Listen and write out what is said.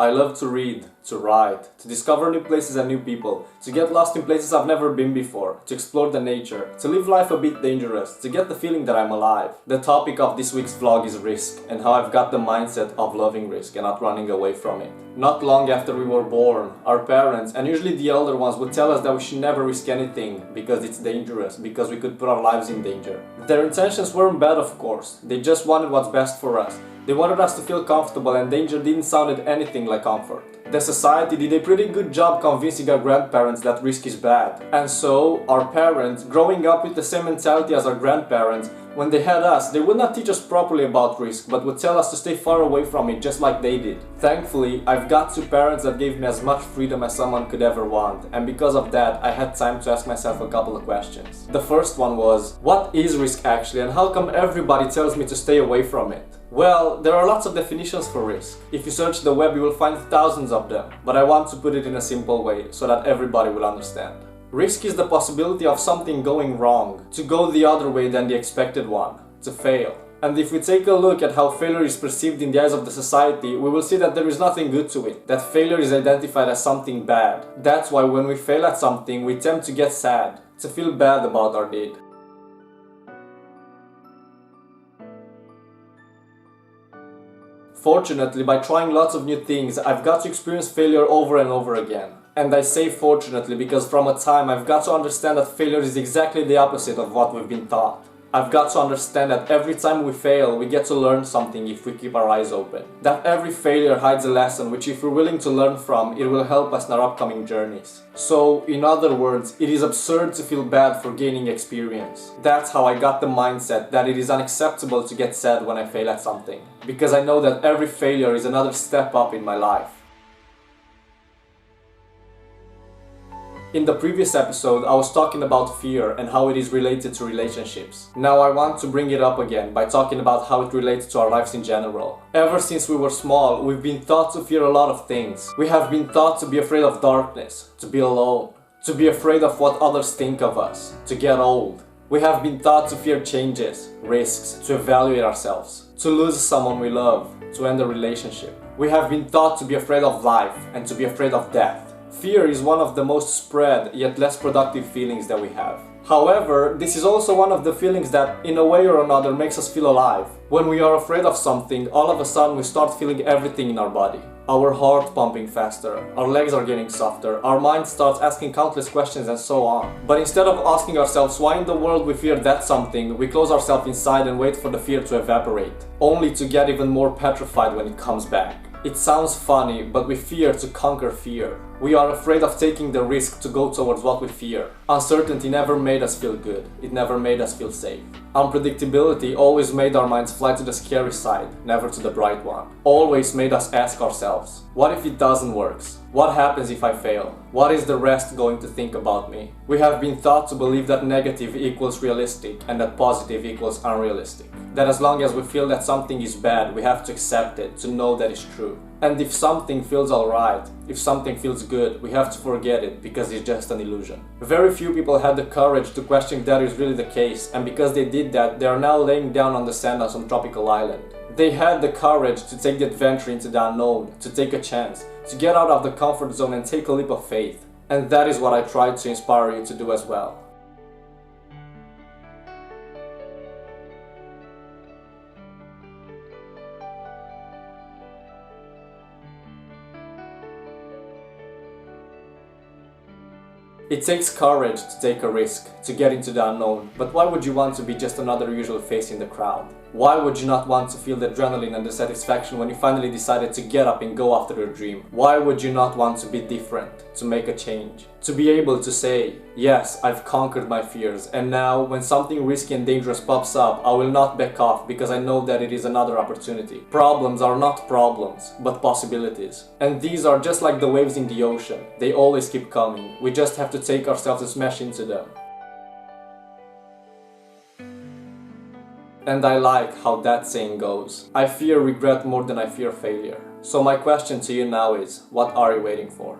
I love to read, to write, to discover new places and new people, to get lost in places I've never been before, to explore the nature, to live life a bit dangerous, to get the feeling that I'm alive. The topic of this week's vlog is risk, and how I've got the mindset of loving risk and not running away from it. Not long after we were born, our parents, and usually the elder ones, would tell us that we should never risk anything because it's dangerous, because we could put our lives in danger. Their intentions weren't bad, of course, they just wanted what's best for us. They wanted us to feel comfortable, and danger didn't sound anything like comfort. The society did a pretty good job convincing our grandparents that risk is bad. And so, our parents, growing up with the same mentality as our grandparents, when they had us, they would not teach us properly about risk, but would tell us to stay far away from it, just like they did. Thankfully, I've got two parents that gave me as much freedom as someone could ever want, and because of that, I had time to ask myself a couple of questions. The first one was, what is risk actually, and how come everybody tells me to stay away from it? Well, there are lots of definitions for risk. If you search the web, you will find thousands of them, but I want to put it in a simple way so that everybody will understand. Risk is the possibility of something going wrong, to go the other way than the expected one, to fail. And if we take a look at how failure is perceived in the eyes of the society, we will see that there is nothing good to it, that failure is identified as something bad. That's why when we fail at something, we tend to get sad, to feel bad about our deed. Fortunately, by trying lots of new things, I've got to experience failure over and over again. And I say fortunately because from a time I've got to understand that failure is exactly the opposite of what we've been taught. I've got to understand that every time we fail, we get to learn something if we keep our eyes open. That every failure hides a lesson which, if we're willing to learn from, it will help us in our upcoming journeys. So, in other words, it is absurd to feel bad for gaining experience. That's how I got the mindset that it is unacceptable to get sad when I fail at something. Because I know that every failure is another step up in my life. In the previous episode, I was talking about fear and how it is related to relationships. Now I want to bring it up again by talking about how it relates to our lives in general. Ever since we were small, we've been taught to fear a lot of things. We have been taught to be afraid of darkness, to be alone, to be afraid of what others think of us, to get old. We have been taught to fear changes, risks, to evaluate ourselves, to lose someone we love, to end a relationship. We have been taught to be afraid of life and to be afraid of death. Fear is one of the most spread yet less productive feelings that we have. However, this is also one of the feelings that, in a way or another, makes us feel alive. When we are afraid of something, all of a sudden we start feeling everything in our body. Our heart pumping faster, our legs are getting softer, our mind starts asking countless questions and so on. But instead of asking ourselves why in the world we fear that something, we close ourselves inside and wait for the fear to evaporate, only to get even more petrified when it comes back. It sounds funny, but we fear to conquer fear. We are afraid of taking the risk to go towards what we fear. Uncertainty never made us feel good. It never made us feel safe. Unpredictability always made our minds fly to the scary side, never to the bright one. Always made us ask ourselves, what if it doesn't work? What happens if I fail? What is the rest going to think about me? We have been taught to believe that negative equals realistic and that positive equals unrealistic. That as long as we feel that something is bad, we have to accept it, to know that it's true. And if something feels alright, if something feels good, we have to forget it because it's just an illusion. Very few people had the courage to question if that is really the case, and because they did that, they are now laying down on the sand on some tropical island. They had the courage to take the adventure into the unknown, to take a chance, to get out of the comfort zone and take a leap of faith. And that is what I tried to inspire you to do as well. It takes courage to take a risk, to get into the unknown, but why would you want to be just another usual face in the crowd? Why would you not want to feel the adrenaline and the satisfaction when you finally decided to get up and go after your dream? Why would you not want to be different, to make a change? To be able to say, yes, I've conquered my fears, and now when something risky and dangerous pops up, I will not back off because I know that it is another opportunity. Problems are not problems, but possibilities. And these are just like the waves in the ocean. They always keep coming. We just have to take ourselves and smash into them. And I like how that saying goes. I fear regret more than I fear failure. So my question to you now is, what are you waiting for?